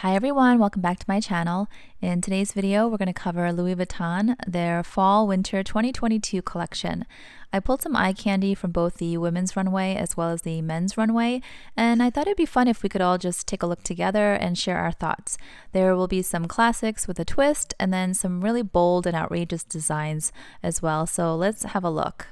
Hi everyone, welcome back to my channel. In today's video, we're going to cover Louis Vuitton, their Fall Winter 2022 collection. I pulled some eye candy from both the women's runway as well as the men's runway, and I thought it'd be fun if we could all just take a look together and share our thoughts. There will be some classics with a twist, and then some really bold and outrageous designs as well, so let's have a look.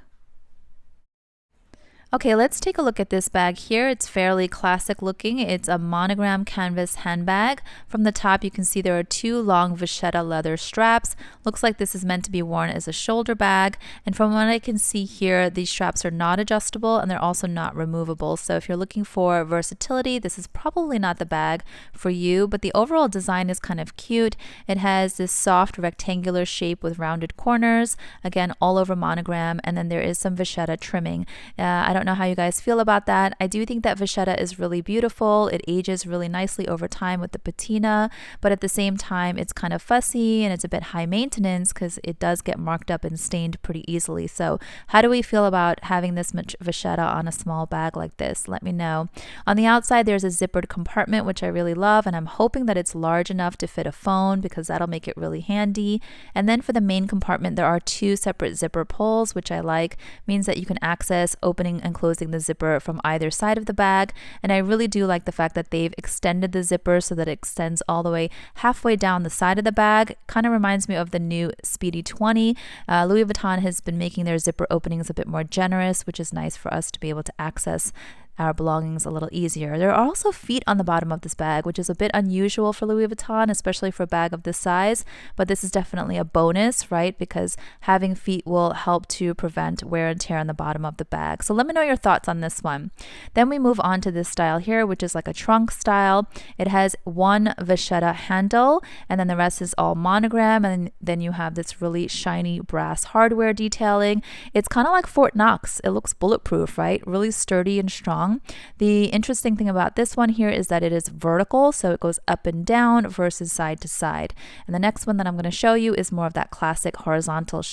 Okay, let's take a look at this bag here. It's fairly classic looking. It's a monogram canvas handbag. From the top, you can see there are two long vachetta leather straps. Looks like this is meant to be worn as a shoulder bag. And from what I can see here, these straps are not adjustable and they're also not removable. So if you're looking for versatility, this is probably not the bag for you, but the overall design is kind of cute. It has this soft rectangular shape with rounded corners, again, all over monogram, and then there is some vachetta trimming. I don't know how you guys feel about that. I do think that vachetta is really beautiful. It ages really nicely over time with the patina, but at the same time, it's kind of fussy and it's a bit high maintenance because it does get marked up and stained pretty easily. So how do we feel about having this much vachetta on a small bag like this? Let me know. On the outside, there's a zippered compartment, which I really love, and I'm hoping that it's large enough to fit a phone because that'll make it really handy. And then for the main compartment, there are two separate zipper pulls, which I like. Means that you can access opening and closing the zipper from either side of the bag, and I really do like the fact that they've extended the zipper so that it extends all the way halfway down the side of the bag. Kind of reminds me of the new Speedy 20. Louis Vuitton has been making their zipper openings a bit more generous, which is nice for us to be able to access our belongings a little easier. There are also feet on the bottom of this bag, which is a bit unusual for Louis Vuitton, especially for a bag of this size, but this is definitely a bonus, right? Because having feet will help to prevent wear and tear on the bottom of the bag. So let me know your thoughts on this one. Then we move on to this style here, which is like a trunk style. It has one vachetta handle, and then the rest is all monogram, and then you have this really shiny brass hardware detailing. It's kind of like Fort Knox. It looks bulletproof, right? Really sturdy and strong. The interesting thing about this one here is that it is vertical, so it goes up and down versus side to side. And the next one that I'm going to show you is more of that classic horizontal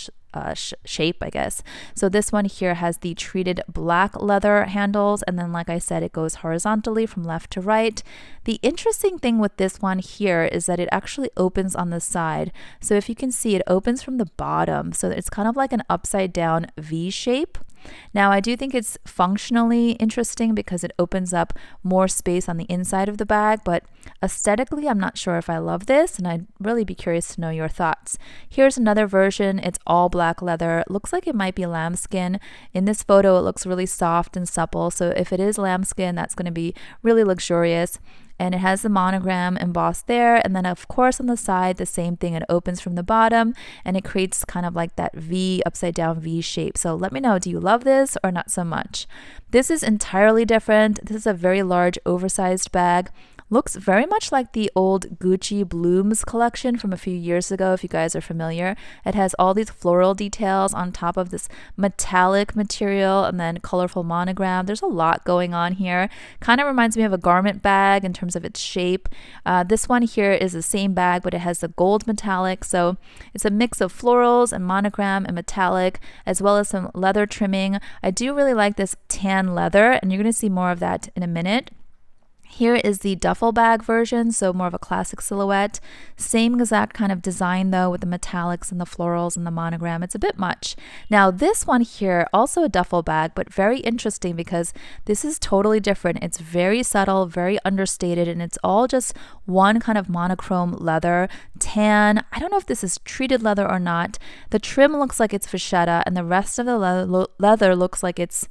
shape, I guess. So this one here has the treated black leather handles, and then like I said, it goes horizontally from left to right. The interesting thing with this one here is that it actually opens on the side. So if you can see, it opens from the bottom, so it's kind of like an upside down V shape. Now, I do think it's functionally interesting because it opens up more space on the inside of the bag, but aesthetically, I'm not sure if I love this, and I'd really be curious to know your thoughts. Here's another version. It's all black leather. It looks like it might be lambskin. In this photo, it looks really soft and supple, so if it is lambskin, that's going to be really luxurious. And it has the monogram embossed there, and then of course on the side the same thing. It opens from the bottom and it creates kind of like that V, upside down V shape. So let me know, do you love this or not so much? This is entirely different. This is a very large oversized bag. Looks very much like the old Gucci Blooms collection from a few years ago, if you guys are familiar. It has all these floral details on top of this metallic material and then colorful monogram. There's a lot going on here. Kind of reminds me of a garment bag in terms of its shape. This one here is the same bag, but it has the gold metallic. So it's a mix of florals and monogram and metallic, as well as some leather trimming. I do really like this tan leather, and you're going to see more of that in a minute. Here is the duffel bag version, so more of a classic silhouette. Same exact kind of design though, with the metallics and the florals and the monogram. It's a bit much. Now this one here, also a duffel bag, but very interesting because this is totally different. It's very subtle, very understated, and it's all just one kind of monochrome leather, tan. I don't know if this is treated leather or not. The trim looks like it's vachetta, and the rest of the leather looks like it's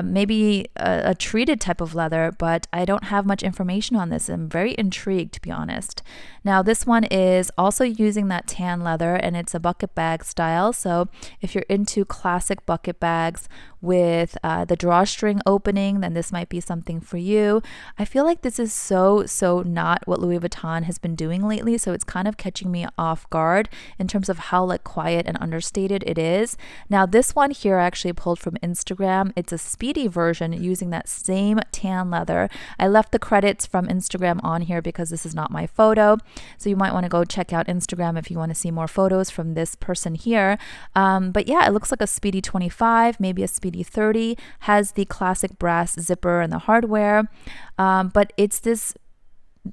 maybe a treated type of leather, but I don't have much information on this. I'm very intrigued, to be honest. Now this one is also using that tan leather, and it's a bucket bag style. So if you're into classic bucket bags with the drawstring opening, then this might be something for you. I feel like this is so not what Louis Vuitton has been doing lately, so it's kind of catching me off guard in terms of how like quiet and understated it is. Now this one here I actually pulled from Instagram. It's a speedy version using that same tan leather. I left the credits from Instagram on here because this is not my photo, so you might want to go check out Instagram if you want to see more photos from this person here. But yeah, it looks like a Speedy 25, maybe a Speedy 30, has the classic brass zipper and the hardware, but it's this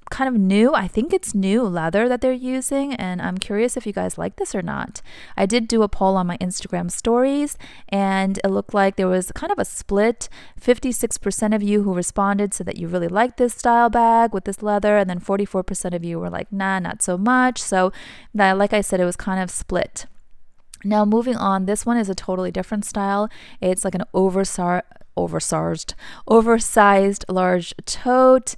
kind of new. I think it's new leather that they're using, and I'm curious if you guys like this or not. I did do a poll on my Instagram stories, and it looked like there was kind of a split. 56% of you who responded said that you really like this style bag with this leather, and then 44% of you were like, nah, not so much. So that, like I said, it was kind of split. Now moving on, this one is a totally different style. It's like an oversized large tote.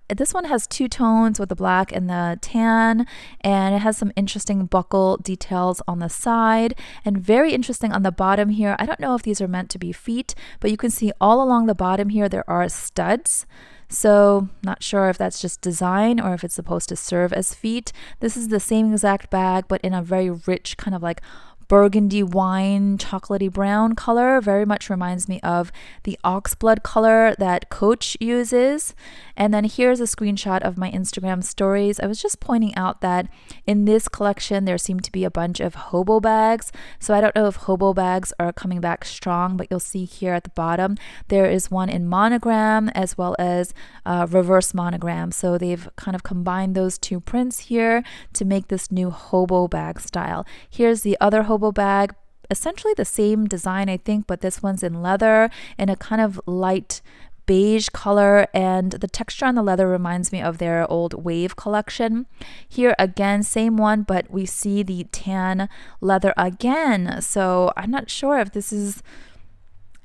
This one has two tones with the black and the tan, and it has some interesting buckle details on the side, and very interesting on the bottom here. I don't know if these are meant to be feet, but you can see all along the bottom here there are studs. So not sure if that's just design or if it's supposed to serve as feet. This is the same exact bag, but in a very rich kind of like burgundy wine chocolatey brown color. Very much reminds me of the oxblood color that Coach uses. And then here's a screenshot of my Instagram stories. I was just pointing out that in this collection there seem to be a bunch of Hobo bags. So I don't know if Hobo bags are coming back strong, but you'll see here at the bottom there is one in monogram as well as reverse monogram. So they've kind of combined those two prints here to make this new Hobo bag style. Here's the other Hobo bag, essentially the same design I think, but this one's in leather in a kind of light beige color, and the texture on the leather reminds me of their old Wave collection. Here again, same one, but we see the tan leather again. So I'm not sure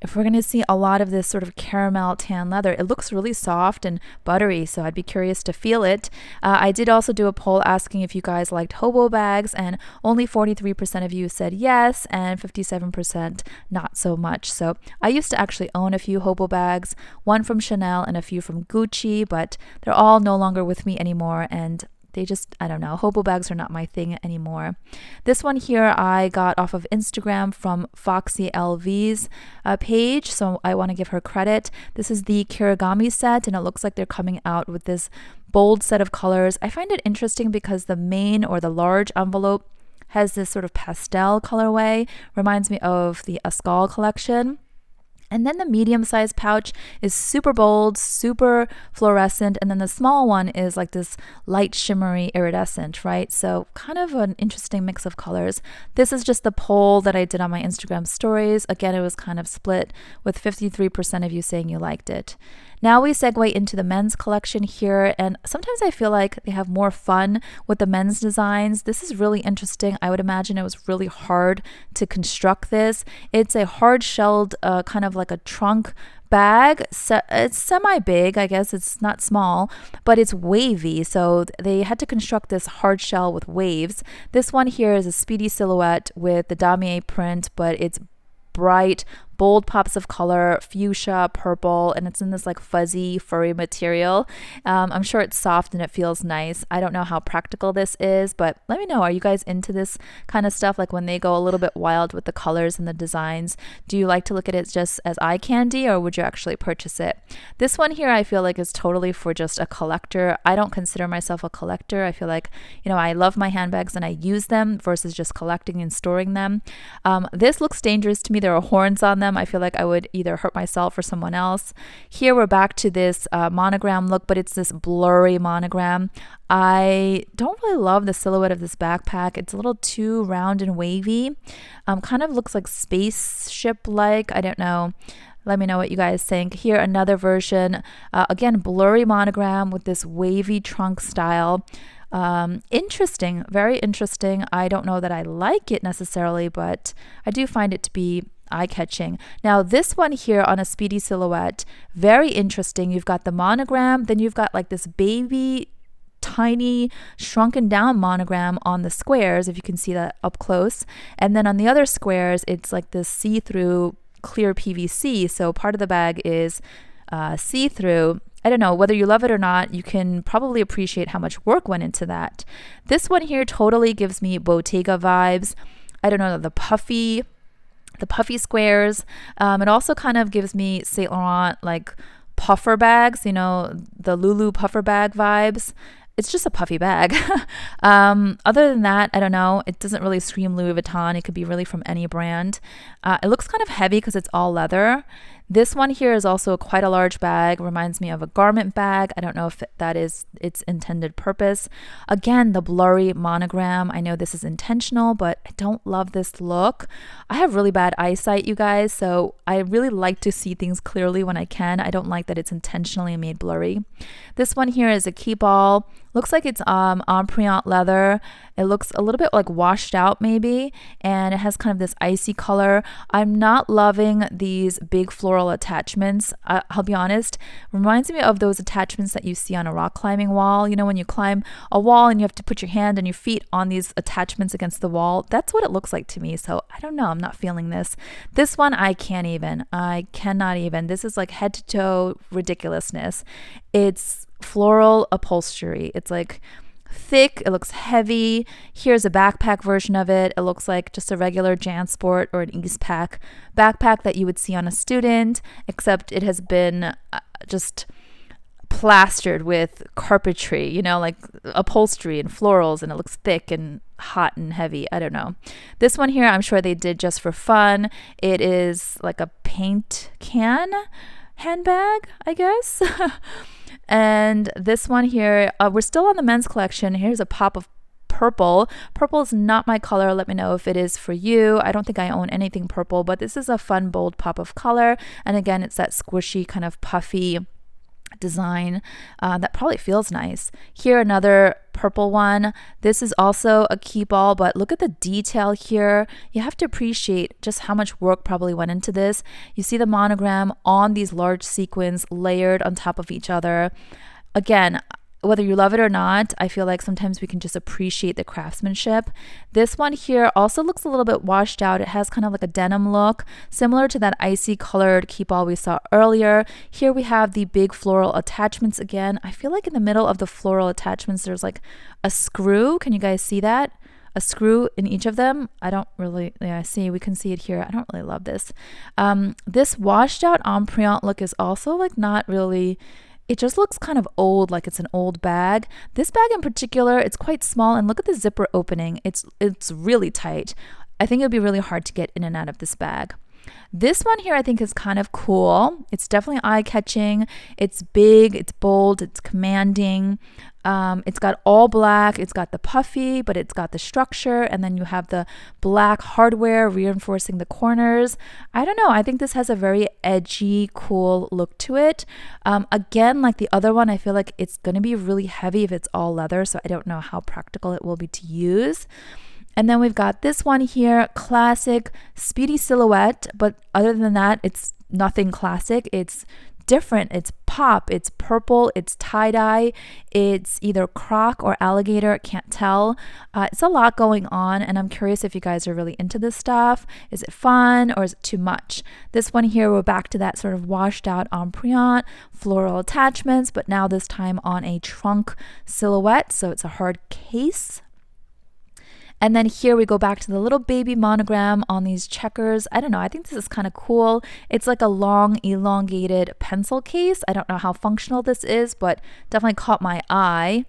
if we're going to see a lot of this sort of caramel tan leather. It looks really soft and buttery, so I'd be curious to feel it. I did also do a poll asking if you guys liked Hobo bags, and only 43% of you said yes, and 57% not so much. So I used to actually own a few Hobo bags, one from Chanel and a few from Gucci, but they're all no longer with me anymore, and they just, I don't know, Hobo bags are not my thing anymore. This one here I got off of Instagram from Foxy LV's page, so I want to give her credit. This is the Kirigami set, and it looks like they're coming out with this bold set of colors. I find it interesting because the main or the large envelope has this sort of pastel colorway, reminds me of the Ascal collection. And then the medium-sized pouch is super bold, super fluorescent, and then the small one is like this light shimmery iridescent, right? So kind of an interesting mix of colors. This is just the poll that I did on my Instagram stories. Again, it was kind of split with 53% of you saying you liked it. Now we segue into the men's collection here, and sometimes I feel like they have more fun with the men's designs. This is really interesting. I would imagine it was really hard to construct this. It's a hard-shelled kind of like a trunk bag. It's semi-big, I guess. It's not small, but it's wavy. So they had to construct this hard shell with waves. This one here is a speedy silhouette with the damier print, but it's bright, bold pops of color, fuchsia, purple, and it's in this like fuzzy, furry material. I'm sure it's soft and it feels nice. I don't know how practical this is, but let me know. Are you guys into this kind of stuff? Like when they go a little bit wild with the colors and the designs, do you like to look at it just as eye candy, or would you actually purchase it? This one here I feel like is totally for just a collector. I don't consider myself a collector. I feel like, you know, I love my handbags and I use them versus just collecting and storing them. This looks dangerous to me. There are horns on them. I feel like I would either hurt myself or someone else. Here we're back to this monogram look, but it's this blurry monogram. I don't really love the silhouette of this backpack. It's a little too round and wavy. Kind of looks like spaceship-like. I don't know. Let me know what you guys think. Here, another version. Again, blurry monogram with this wavy trunk style. Interesting, very interesting. I don't know that I like it necessarily, but I do find it to be eye-catching. Now this one here on a speedy silhouette, very interesting. You've got the monogram, then you've got like this baby tiny shrunken down monogram on the squares, if you can see that up close, and then on the other squares it's like this see-through clear PVC, so part of the bag is see-through. I don't know, whether you love it or not, you can probably appreciate how much work went into that. This one here totally gives me Bottega vibes. I don't know, the puffy squares. It also kind of gives me Saint Laurent like puffer bags, you know, the Lulu puffer bag vibes. It's just a puffy bag. Other than that, I don't know. It doesn't really scream Louis Vuitton. It could be really from any brand. It looks kind of heavy because it's all leather. This one here is also quite a large bag, reminds me of a garment bag. I don't know if that is its intended purpose. Again, the blurry monogram. I know this is intentional, but I don't love this look. I have really bad eyesight, you guys, so I really like to see things clearly when I can. I don't like that it's intentionally made blurry. This one here is a keep all. Looks like it's empreinte leather. It looks a little bit like washed out maybe, and it has kind of this icy color. I'm not loving these big floral attachments. I'll be honest, reminds me of those attachments that you see on a rock climbing wall. You know, when you climb a wall and you have to put your hand and your feet on these attachments against the wall. That's what it looks like to me. So I don't know, I'm not feeling this. This one, I cannot even. This is like head to toe ridiculousness. It's floral upholstery. It's like thick, it looks heavy. Here's a backpack version of it. It looks like just a regular JanSport or an Eastpak backpack that you would see on a student, except it has been just plastered with carpentry, you know, like upholstery and florals, and it looks thick and hot and heavy. I don't know. This one here, I'm sure they did just for fun. It is like a paint can handbag, I guess. And this one here, we're still on the men's collection. Here's a pop of purple. Purple is not my color. Let me know if it is for you. I don't think I own anything purple, but this is a fun, bold pop of color. And again, it's that squishy kind of puffy design that probably feels nice. Here, another purple one. This is also a keep all, but look at the detail here. You have to appreciate just how much work probably went into this. You see the monogram on these large sequins layered on top of each other. Again, whether you love it or not, I feel like sometimes we can just appreciate the craftsmanship. This one here also looks a little bit washed out. It has kind of like a denim look, similar to that icy colored keep all we saw earlier. Here we have the big floral attachments again. I feel like in the middle of the floral attachments, there's like a screw. Can you guys see that? A screw in each of them. I don't really, yeah, see, we can see it here. I don't really love this. This washed out empreinte look is also like not really, it just looks kind of old, like it's an old bag. This bag in particular, it's quite small, and look at the zipper opening. It's really tight. I think it would be really hard to get in and out of this bag. This one here I think is kind of cool. It's definitely eye-catching. It's big, it's bold, it's commanding. It's got all black, it's got the puffy, but it's got the structure, and then you have the black hardware reinforcing the corners. I don't know, I think this has a very edgy, cool look to it. Again, like the other one, I feel like it's going to be really heavy if it's all leather, so I don't know how practical it will be to use. And then we've got this one here, classic speedy silhouette, but other than that, it's nothing classic. It's different, it's pop, it's purple, it's tie-dye, it's either croc or alligator, can't tell. It's a lot going on, and I'm curious if you guys are really into this stuff. Is it fun or is it too much? This one here, we're back to that sort of washed out empreinte, floral attachments, but now this time on a trunk silhouette, so it's a hard case. And then here we go back to the little baby monogram on these checkers. I don't know, I think this is kind of cool. It's like a long elongated pencil case. I don't know how functional this is, but definitely caught my eye.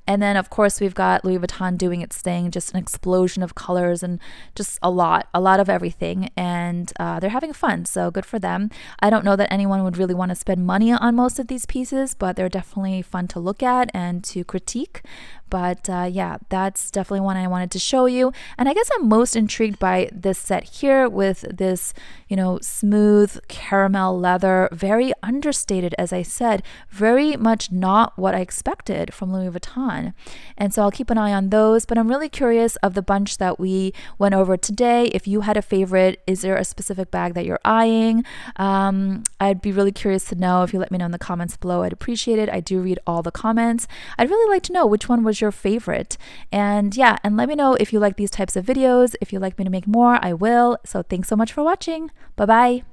And then, of course, we've got Louis Vuitton doing its thing, just an explosion of colors and just a lot of everything. And they're having fun, so good for them. I don't know that anyone would really want to spend money on most of these pieces, but they're definitely fun to look at and to critique. But yeah, that's definitely one I wanted to show you. And I guess I'm most intrigued by this set here with this, you know, smooth caramel leather, very understated, as I said, very much not what I expected from Louis Vuitton. And so I'll keep an eye on those, but I'm really curious of the bunch that we went over today. If you had a favorite, is there a specific bag that you're eyeing? I'd be really curious to know. If you let me know in the comments below, I'd appreciate it. I do read all the comments. I'd really like to know which one was your favorite. And yeah, and let me know if you like these types of videos. If you'd like me to make more, I will. So thanks so much for watching. Bye bye.